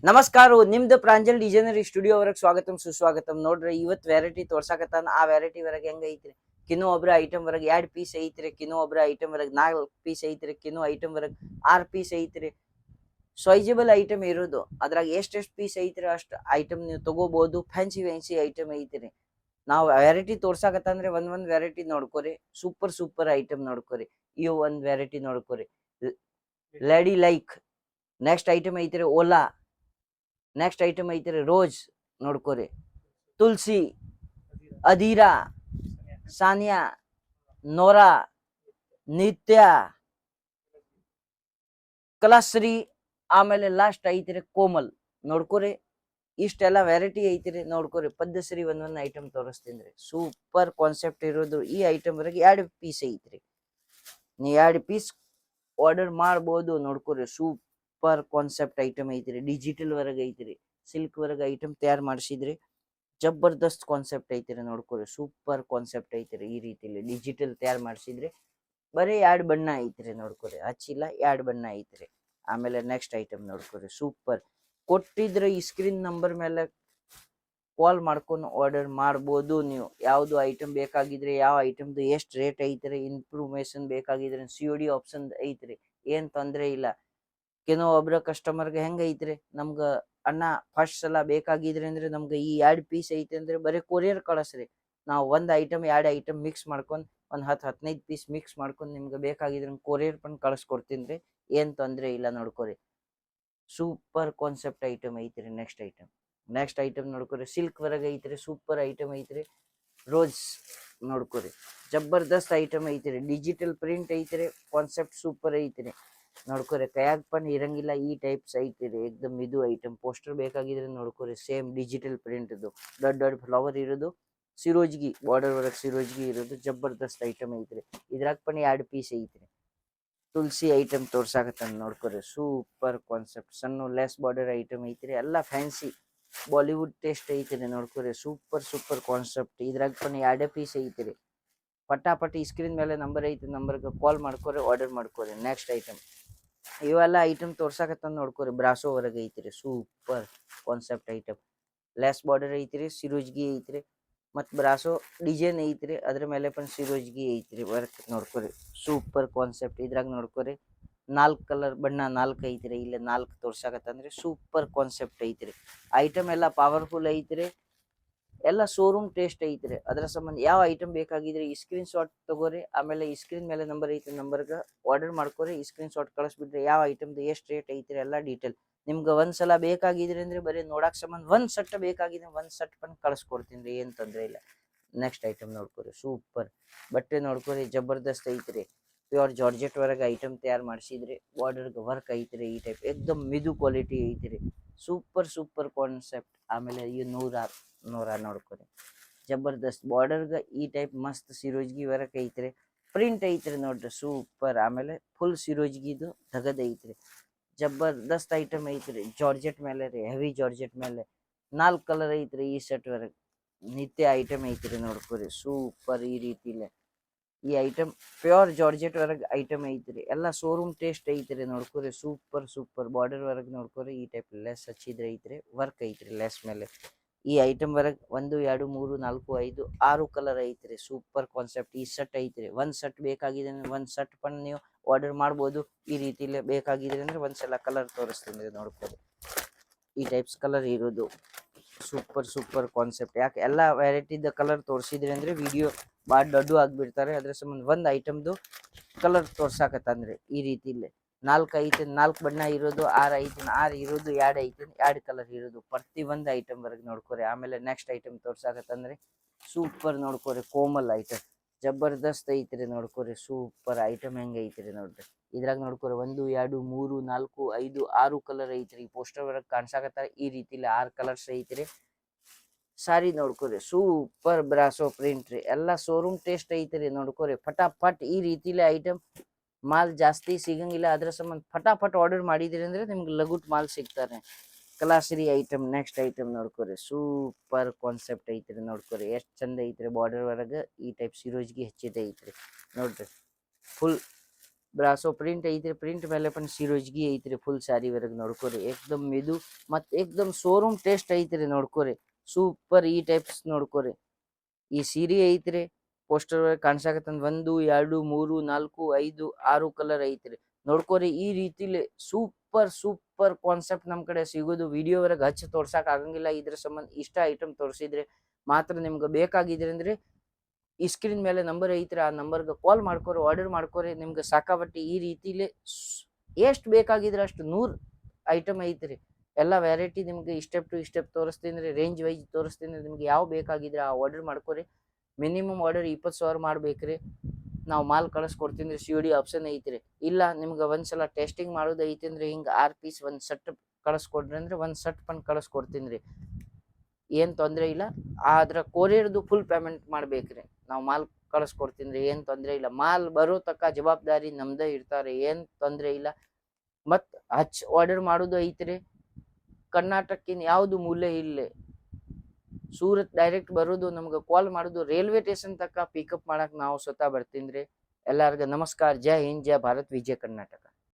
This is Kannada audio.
ನಮಸ್ಕಾರ, ನಿಮ್ದು ಪ್ರಾಂಜಲ್ ಡಿಸೈನರಿ ಸ್ಟುಡಿಯೋ ವರೆಗೆ ಸ್ವಾಗತಂ ಸುಸ್ವಾಗತಂ. ನೋಡ್ರಿ, ಇವತ್ತು ವೆರೈಟಿ ತೋರ್ಸಾಕತ್ತಾನ. ಆ ವೆರೈಟಿ ವರೆಗೆ ಹೆಂಗ ಐತ್ರಿ? ಕಿನೋ ಒಬ್ರ ಐಟಮ್ ವರೆಗೆ 2 ಪೀಸ್ ಐತ್ರಿ, ಕಿನೋ ಒಬ್ರ ಐಟಮ್ ವರೆಗೆ 4 ಪೀಸ್ ಐತ್ರಿ, ಕಿನೋ ಐಟಮ್ ವರೆಗೆ 6 ಪೀಸ್ ಐತ್ರಿ. ಸೈಜಬಲ್ ಐಟಮ್ ಇರೋದು, ಅದ್ರಾಗ ಎಷ್ಟೆಷ್ಟು ಪೀಸ್ ಐತ್ರಿ ಅಷ್ಟು ಐಟಮ್ ನೀವು ತಗೋಬಹುದು. ಫ್ಯಾನ್ಸಿ ಐಟಮ್ ಐತ್ರಿ. ನಾವು ವೆರೈಟಿ ತೋರ್ಸಾಕತ್ತಂದ್ರೆ ಒಂದ್ ವೆರೈಟಿ ನೋಡ್ಕೋರಿ. ಸೂಪರ್ ಐಟಮ್ ನೋಡ್ಕೋರಿ. ಇವು ಒಂದ್ ವೆರೈಟಿ ನೋಡ್ಕೋರಿ, ಲೇಡಿ ಲೈಕ್. ನೆಕ್ಸ್ಟ್ ಐಟಮ್ ಐತ್ರಿ ಓಲಾ. ನೆಕ್ಸ್ಟ್ ಐಟಮ್ ಐತ್ರಿ ರೋಜ್ ನೋಡ್ಕೋರಿ, ತುಳಸಿ, ಅಧೀರಾ, ಸಾನಿಯಾ, ನೋರಾ, ನಿತ್ಯ, ಕಲಾಶ್ರೀ, ಆಮೇಲೆ ಲಾಸ್ಟ್ ಐತ್ರಿ ಕೋಮಲ್. ನೋಡ್ಕೋರಿ, ಇಷ್ಟೆಲ್ಲ ವೆರೈಟಿ ಐತ್ರಿ. ನೋಡ್ಕೋರಿ, ಪದ್ಧಶ್ರೀ ಒಂದೊಂದ್ ಐಟಮ್ ತೋರಿಸ್ತೀನಿ. ಸೂಪರ್ ಕಾನ್ಸೆಪ್ಟ್ ಇರೋದು. ಈ ಐಟಮ್ ವರೆಗೆ 2 ಪೀಸ್ ಐತ್ರಿ. ನೀ 2 ಪೀಸ್ ಆರ್ಡರ್ ಮಾಡ್ಬೋದು. ನೋಡ್ಕೋರಿ, ಸೂಪರ್ ಕಾನ್ಸೆಪ್ಟ್ ಐಟಮ್ ಐತ್ರಿ. ಡಿಜಿಟಲ್ ವರೆಗೆ ಐತ್ರಿ, ಸಿಲ್ಕ್ ವರೆಗೆ ಐಟಮ್ ತಯಾರು ಮಾಡಿಸಿದ್ರಿ. ಜಬರ್ದಸ್ತ್ ಕಾನ್ಸೆಪ್ಟ್ ಐತ್ರಿ. ನೋಡ್ಕೋರಿ, ಸೂಪರ್ ಕಾನ್ಸೆಪ್ಟ್ ಐತ್ರಿ. ಈ ರೀತಿಲಿ ಡಿಜಿಟಲ್ ತಯಾರು ಮಾಡಿಸಿದ್ರಿ. ಬರೀ 2 ಬಣ್ಣ ಐತ್ರಿ. ನೋಡ್ಕೋರಿ, ಹಚ್ಚಿಲ್ಲ, 2 ಬಣ್ಣ ಐತ್ರಿ. ಆಮೇಲೆ ನೆಕ್ಸ್ಟ್ ಐಟಮ್ ನೋಡ್ಕೋರಿ, ಸೂಪರ್. ಕೊಟ್ಟಿದ್ರೆ ಈ ಸ್ಕ್ರೀನ್ ನಂಬರ್ ಮೇಲೆ ಕಾಲ್ ಮಾಡ್ಕೊಂಡು ಆರ್ಡರ್ ಮಾಡ್ಬೋದು. ನೀವು ಯಾವ್ದು ಐಟಮ್ ಬೇಕಾಗಿದ್ರೆ, ಯಾವ ಐಟಮ್ದು ಎಷ್ಟು ರೇಟ್ ಐತ್ರಿ, ಇನ್ಫಾರ್ಮೇಶನ್ ಬೇಕಾಗಿದ್ರೆ COD ಆಪ್ಷನ್ ಐತ್ರಿ. ಏನ್ ತೊಂದ್ರೆ ಇಲ್ಲ. ಕೆಲವು ಒಬ್ರ ಕಸ್ಟಮರ್ಗೆ ಹೆಂಗ ಐತ್ರಿ, ನಮ್ಗ ಅಣ್ಣ ಫಸ್ಟ್ ಸಲ ಬೇಕಾಗಿದ್ರಿ ಅಂದ್ರೆ ನಮ್ಗೆ ಈ 2 ಪೀಸ್ ಐತಿ ಅಂದ್ರೆ ಬರೀ ಕೊರಿಯರ್ ಕಳಿಸ್ರಿ. ನಾವು ಒಂದ್ ಐಟಮ್ 2 ಐಟಮ್ ಮಿಕ್ಸ್ ಮಾಡ್ಕೊಂಡ್ ಒಂದ್ 10-15 ಪೀಸ್ ಮಿಕ್ಸ್ ಮಾಡ್ಕೊಂಡ್ ನಿಮ್ಗೆ ಬೇಕಾಗಿದ್ರೆ ಕೊರಿಯರ್ ಬಂದ್ ಕಳ್ಸ್ಕೊಡ್ತೀನಿ. ಏನ್ ತೊಂದ್ರೆ ಇಲ್ಲ. ನೋಡ್ಕೋರಿ, ಸೂಪರ್ ಕಾನ್ಸೆಪ್ಟ್ ಐಟಮ್ ಐತ್ರಿ. ನೆಕ್ಸ್ಟ್ ಐಟಮ್ ನೋಡ್ಕೋರಿ, ಸಿಲ್ಕ್ ವರೆಗೆ ಐತ್ರಿ. ಸೂಪರ್ ಐಟಮ್ ಐತ್ರಿ. ರೋಸ್ ನೋಡ್ಕೋರಿ, ಜಬರ್ದಸ್ತ್ ಐಟಮ್ ಐತ್ರಿ. ಡಿಜಿಟಲ್ ಪ್ರಿಂಟ್ ಐತ್ರಿ. ಕಾನ್ಸೆಪ್ಟ್ ಸೂಪರ್ ಐತ್ರಿ. ನೋಡ್ಕೋರಿ, ಕೈಯಾಗ ಪನ್ ಇರಂಗಿಲ್ಲ, ಈ ಟೈಪ್ಸ್ ಐತ್ರಿ. ಏಕ್ದಮ್ ಇದು ಐಟಮ್ ಪೋಸ್ಟರ್ ಬೇಕಾಗಿದ್ರೆ ನೋಡ್ಕೋರಿ, ಸೇಮ್ ಡಿಜಿಟಲ್ ಪ್ರಿಂಟ್ ಇದು. ದೊಡ್ಡ ಫ್ಲವರ್ ಇರೋದು, ಸಿರೋಜ್ಗಿ ಬಾರ್ಡರ್ ವರೆಗೆ ಸಿರೋಜ್ಗಿ ಇರೋದು. ಜಬರ್ದಸ್ತ್ ಐಟಮ್ ಐತ್ರಿ. ಇದ್ರಾಗ ಪನ್ 2 ಪೀಸ್ ಐತ್ರಿ. ತುಳಸಿ ಐಟಮ್ ತೋರ್ಸಾಕತ್ತಾನ. ನೋಡ್ಕೋರಿ, ಸೂಪರ್ ಕಾನ್ಸೆಪ್ಟ್. ಸಣ್ಣ ಲೆಸ್ ಬಾರ್ಡರ್ ಐಟಮ್ ಐತ್ರಿ. ಎಲ್ಲ ಫ್ಯಾನ್ಸಿ ಬಾಲಿವುಡ್ ಟೇಸ್ಟ್ ಐತ್ರಿ. ನೋಡ್ಕೋರಿ, ಸೂಪರ್ ಕಾನ್ಸೆಪ್ಟ್. ಇದ್ರಾಗ ಪನ್ 2 ಪೀಸ್ ಐತ್ರಿ. ಪಟಾಪಟಿ ಸ್ಕ್ರೀನ್ ಮೇಲೆ ನಂಬರ್ ಐತಿ, ನಂಬರ್ಗೆ ಕಾಲ್ ಮಾಡ್ಕೋರಿ, ಆರ್ಡರ್ ಮಾಡ್ಕೋರಿ. ನೆಕ್ಸ್ಟ್ ಐಟಮ್, ಇವೆಲ್ಲ ಐಟಮ್ ತೋರ್ಸಾಕತ್ತಾನ. ನೋಡ್ಕೋರಿ, ಬ್ರಾಸೋ ವರೆಗೆ ಐತ್ರಿ. Super concept item. Less border ಐತ್ರಿ, ಸಿರೋಜ್ಗಿ ಐತ್ರಿ, ಮತ್ ಬ್ರಾಸೋ ಡಿಸೈನ್ ಐತ್ರಿ. ಅದ್ರ ಮೇಲೆ ಪನ್ ಸಿರೋಜ್ಗಿ ಐತ್ರಿ ವರ್ಕ್. ನೋಡ್ಕೋರಿ, super concept. ಇದ್ರಾಗ ನೋಡ್ಕೋರಿ, 4 ಕಲರ್ ಬಣ್ಣ 4 ಐತ್ರಿ. ಇಲ್ಲ 4 ತೋರ್ಸಾಕತ್ತಂದ್ರೆ ಸೂಪರ್ ಕಾನ್ಸೆಪ್ಟ್ ಐತ್ರಿ. ಐಟಮ್ ಎಲ್ಲ ಪವರ್ಫುಲ್ ಐತ್ರಿ. ಎಲ್ಲ ಶೋರೂಮ್ ಟೇಸ್ಟ್ ಐತ್ರಿ. ಅದ್ರ ಸಂಬಂಧ ಯಾವ ಐಟಮ್ ಬೇಕಾಗಿದ್ರೆ ಈ ಸ್ಕ್ರೀನ್ ಶಾಟ್ ತಗೋರಿ. ಆಮೇಲೆ ಈ ಸ್ಕ್ರೀನ್ ಮೇಲೆ ನಂಬರ್ ಐತಿ, ನಂಬರ್ಗೆ ಆರ್ಡರ್ ಮಾಡ್ಕೋರಿ. ಈ ಸ್ಕ್ರೀನ್ ಶಾಟ್ ಕಳಿಸ್ಬಿಟ್ರೆ ಯಾವ ಐಟಮ್ದು ಎಷ್ಟು ರೇಟ್ ಐತ್ರಿ ಎಲ್ಲ ಡೀಟೇಲ್. ನಿಮ್ಗೆ ಒಂದ್ಸಲ ಬೇಕಾಗಿದ್ರೆ ಅಂದ್ರೆ ಬರೀ ನೋಡಕ್ ಸಂಬಂಧ ಒಂದ್ ಸೆಟ್ ಬೇಕಾಗಿದ್ರೆ ಒಂದ್ ಸೆಟ್ ಬಂದು ಕಳಿಸ್ಕೊಡ್ತೀನಿ. ಏನ್ ತೊಂದ್ರೆ ಇಲ್ಲ. ನೆಕ್ಸ್ಟ್ ಐಟಮ್ ನೋಡ್ಕೋರಿ, ಸೂಪರ್ ಬಟ್ಟೆ ನೋಡ್ಕೋರಿ, ಜಬರ್ದಸ್ತ್ ಐತ್ರಿ. ಪ್ಯೂರ್ ಜಾರ್ಜೆಟ್ ವರೆಗೆ ಐಟಮ್ ತಯಾರು ಮಾಡಿಸಿದ್ರಿ. ಬಾರ್ಡರ್ಗೆ ವರ್ಕ್ ಐತ್ರಿ. ಈ ಟೈಪ್ ಏಕ್ದಮ್ ಮಿದು ಕ್ವಾಲಿಟಿ ಐತ್ರಿ. Super concept. ಆಮೇಲೆ ಈ ನೂರ ನೋಡ್ಕೋರಿ, ಜಬರ್ದಸ್ತ್ ಬಾರ್ಡರ್ಗೆ ಈ ಟೈಪ್ ಮಸ್ತ್ ಸಿರೋಜ್ಗಿ ವರ್ಕ್ ಐತ್ರಿ. ಪ್ರಿಂಟ್ ಐತ್ರಿ. ನೋಡ್ರಿ, ಸೂಪರ್. ಆಮೇಲೆ ಫುಲ್ ಸಿರೋಜ್ಗಿದು ತಗದ್ ಐತ್ರಿ. ಜಬರ್ದಸ್ತ್ ಐಟಮ್ ಐತ್ರಿ. ಜಾರ್ಜೆಟ್ ಮೇಲೆ ರೀ, ಹೆವಿ ಜಾರ್ಜೆಟ್ ಮೇಲೆ 4 ಕಲರ್ ಐತ್ರಿ. ಈ ಸೆಟ್ ವರೆಗೆ ನಿತ್ಯ ಐಟಮ್ ಐತ್ರಿ. ನೋಡ್ಕೋರಿ, ಸೂಪರ್. ಈ ರೀತಿಲೆ ಈ ಐಟಮ್ ಪ್ಯೂರ್ ಜಾರ್ಜೆಟ್ ವರೆಗೆ ಐಟಮ್ ಐತ್ರಿ. ಎಲ್ಲ ಶೋರೂಮ್ ಟೇಸ್ಟ್ ಐತ್ರಿ. ನೋಡ್ಕೋರಿ, ಸೂಪರ್ ಬಾರ್ಡರ್ ವರೆಗೆ ನೋಡ್ಕೋರಿ. ಈ ಟೈಪ್ ಲೆಸ್ ಹಚ್ಚಿದ್ರೆ ಐತ್ರಿ, ವರ್ಕ್ ಐತ್ರಿ ಲೆಸ್ ಮೇಲೆ. ಈ ಐಟಮ್ ವರೆಗೆ 1 2 3 4 5 6 ಕಲರ್ ಐತ್ರಿ. Super concept. ಈ ಸೆಟ್ ಐತ್ರಿ. ಒಂದ್ ಸೆಟ್ ಬೇಕಾಗಿದೆ ಅಂದ್ರೆ ಒಂದ್ ಸೆಟ್ ಪನ್ ನೀವು ಆರ್ಡರ್ ಮಾಡ್ಬೋದು. ಈ ರೀತಿಲೆ ಬೇಕಾಗಿದ್ರೆ ಅಂದ್ರೆ ಒಂದ್ಸಲ ಕಲರ್ ತೋರಿಸ್ತೀನಿ. ನೋಡ್ಕೋರಿ, ಈ ಟೈಪ್ಸ್ ಕಲರ್ ಇರೋದು. Super concept. ಯಾಕೆ ಎಲ್ಲ ವೆರೈಟಿದ ಕಲರ್ ತೋರಿಸಿದ್ರಿ ಅಂದ್ರೆ ವಿಡಿಯೋ ಭಾಳ ದೊಡ್ಡ ಆಗ್ಬಿಡ್ತಾರೆ. ಅದ್ರ ಸಂಬಂಧ ಒಂದ್ ಐಟಮ್ದು ಕಲರ್ ತೋರ್ಸಾಕತ್ತಂದ್ರೆ ಈ ರೀತಿಲಿ 4 ಐತಿ, 4 ಬಣ್ಣ ಇರೋದು, 6 ಐತಿ, 6 ಇರೋದು, 2 ಐತಿ, 2 ಕಲರ್ ಇರೋದು. ಪ್ರತಿ ಒಂದ್ ಐಟಮ್ ವರೆಗೆ ನೋಡ್ಕೋರಿ. ಆಮೇಲೆ ನೆಕ್ಸ್ಟ್ ಐಟಮ್ ತೋರ್ಸಾಕತ್ತಂದ್ರೆ ಸೂಪರ್. ನೋಡ್ಕೋರಿ, ಕೋಮಲ್ ಐಟಮ್ ಜಬರ್ದಸ್ತ್ ಐತ್ರಿ. ನೋಡ್ಕೋರಿ, ಸೂಪರ್ ಐಟಮ್ ಹೆಂಗ ಐತ್ರಿ. ನೋಡ್ರಿ, ಇದ್ರಾಗ ನೋಡ್ಕೋರಿ 1 2 3 4 5 6 ಕಲರ್ ಐತ್ರಿ. ಪೋಸ್ಟರ್ ವರೆಗೆ ಕಾಣ್ಸಾಕತ್ತಾರ. ಈ ರೀತಿಲಿ 6 ಕಲರ್ಸ್ ಐತ್ರಿ. ಸಾರಿ ನೋಡ್ಕೋರಿ, ಸೂಪರ್ ಬ್ರಾಸೋ ಪ್ರಿಂಟ್ ರೀ. ಎಲ್ಲ ಶೋರೂಮ್ ಟೇಸ್ಟ್ ಐತ್ರಿ. ನೋಡ್ಕೋರಿ, ಫಟಾಫಟ್. ಈ ರೀತಿಲಿ ಐಟಮ್ ಮಾಲ್ ಜಾಸ್ತಿ ಸಿಗಂಗಿಲ್ಲ. ಅದ್ರ ಸಂಬಂಧ ಫಟಾಫಟ್ ಆರ್ಡರ್ ಮಾಡಿದ್ರಿ ಅಂದ್ರೆ ನಿಮ್ಗೆ ಲಗುಟ್ ಮಾಲ್ ಸಿಗ್ತಾರೆ. ಕಲಾಶ್ರೀ ಐಟಮ್. ನೆಕ್ಸ್ಟ್ ಐಟಮ್ ನೋಡ್ಕೋರಿ, ಸೂಪರ್ ಕಾನ್ಸೆಪ್ಟ್ ಐತ್ರಿ. ನೋಡ್ಕೋರಿ, ಎಷ್ಟು ಚಂದ ಐತ್ರಿ. ಬಾರ್ಡರ್ ವರೆಗೆ ಈ ಟೈಪ್ ಸಿರೋಜ್ಗಿ ಹಚ್ಚಿದ ಐತ್ರಿ. ನೋಡ್ರಿ, ಫುಲ್ ಬ್ರಾಸೋ ಪ್ರಿಂಟ್ ಐತ್ರಿ, ಪ್ರಿಂಟ್ ಮೇಲೆ पण ಸಿರೋಜ್ಗಿ ಐತ್ರಿ, ಫುಲ್ ಸಾರಿ ವರ್ಗ ನೋಡ್ಕೋರಿ ಏಕ್ದಮ್ ಮೆದು ಮತ್ ಏಕ್ದಮ್ ಶೋರೂಮ್ ಟೇಸ್ಟ್ ಐತ್ರಿ ನೋಡ್ಕೋರಿ ಸೂಪರ್. ಈ ಟೈಪ್ಸ್ ನೋಡ್ಕೋರಿ ಈ ಸೀರೆ ಐತ್ರಿ ಪೋಸ್ಟರ್ ಒಳಗೆ ಕಾಣ್ಸಾಕತ್ತಂದ್ 1 2 3 4 5 6 ಕಲರ್ ಐತ್ರಿ ನೋಡ್ಕೋರಿ. ಈ ರೀತಿಲಿ ಸೂಪರ್ ಸೂಪರ್ ಕಾನ್ಸೆಪ್ಟ್ ನಮ್ ಕಡೆ ಸಿಗೋದು ವಿಡಿಯೋ ವರೆಗೆ ಹಚ್ಚಿ ತೋರ್ಸಾಕ್ ಆಗಂಗಿಲ್ಲ. ಇದ್ರ ಸಂಬಂಧ ಇಷ್ಟ ಐಟಮ್ ತೋರಿಸಿದ್ರೆ ಮಾತ್ರ ನಿಮ್ಗೆ ಬೇಕಾಗಿದ್ರೆ ಅಂದ್ರೆ ಈ ಸ್ಕ್ರೀನ್ ಮೇಲೆ ನಂಬರ್ ಐತ್ರಿ, ಆ ನಂಬರ್ಗೆ ಕಾಲ್ ಮಾಡ್ಕೋರಿ, ಆರ್ಡರ್ ಮಾಡ್ಕೋರಿ. ನಿಮ್ಗೆ ಸಾಕಾಪಟ್ಟಿ ಈ ರೀತಿಲಿ ಎಷ್ಟು ಬೇಕಾಗಿದ್ರೆ ಅಷ್ಟು 100 ಐಟಮ್ ಐತ್ರಿ. ಎಲ್ಲ ವೆರೈಟಿ ನಿಮ್ಗೆ ಸ್ಟೆಪ್ ಟು ಸ್ಟೆಪ್ ತೋರಿಸ್ತೀನಿ ರೀ, ರೇಂಜ್ ವೈಸ್ ತೋರಿಸ್ತೀನಿ. ನಿಮ್ಗೆ ಯಾವ ಬೇಕಾಗಿದ್ರೆ ಆ ಆರ್ಡರ್ ಮಾಡ್ಕೋರಿ. ಮಿನಿಮಮ್ ಆರ್ಡರ್ 20,000 ಮಾಡ್ಬೇಕ್ರಿ. ನಾವು ಮಾಲ್ ಕಳಿಸ್ಕೊಡ್ತೀನಿ ರೀ, COD ಆಪ್ಷನ್ ಐತ್ರಿ. ಇಲ್ಲ ನಿಮ್ಗೆ ಒಂದ್ಸಲ ಟೆಸ್ಟಿಂಗ್ ಮಾಡೋದು ಐತಿ ಅಂದ್ರೆ ಹಿಂಗೆ 6 ಪೀಸ್ ಒಂದು ಸೆಟ್ ಕಳಿಸ್ಕೊಡ್ರಿ ಅಂದ್ರೆ ಒಂದು ಸೆಟ್ ಪನ್ ಕಳಿಸ್ಕೊಡ್ತೀನಿ ರೀ, ಏನು ತೊಂದರೆ ಇಲ್ಲ. ಆದ್ರೆ ಕೊರಿಯರ್ದು ಫುಲ್ ಪೇಮೆಂಟ್ ಮಾಡ್ಬೇಕ್ರಿ. ನಾವು ಮಾಲ್ ಕಳಿಸ್ಕೊಡ್ತೀನಿ ರೀ, ಏನು ತೊಂದರೆ ಇಲ್ಲ. ಮಾಲ್ ಬರೋ ತಕ್ಕ ಜವಾಬ್ದಾರಿ ನಮ್ದೇ ಇರ್ತಾರೆ, ಏನು ತೊಂದರೆ ಇಲ್ಲ. ಮತ್ತು ಆರ್ಡರ್ ಮಾಡೋದು ಐತ್ರಿ. ಕರ್ನಾಟಕಕ್ಕಿನ್ ಯಾವುದು ಮೂಲೆ ಇಲ್ಲ, ಸೂರತ್ ಡೈರೆಕ್ಟ್ ಬರೋದು, ನಮ್ಗೆ ಕಾಲ್ ಮಾಡೋದು, ರೈಲ್ವೆ ಸ್ಟೇಷನ್ ತನಕ ಪಿಕಪ್ ಮಾಡಕ್ಕೆ ನಾವು ಸ್ವತಃ ಬರ್ತೀನಿ ರೀ. ಎಲ್ಲರಿಗೂ ನಮಸ್ಕಾರ. ಜೈ ಹಿಂದ್, ಜೈ ಭಾರತ್, ವಿಜಯ ಕರ್ನಾಟಕ.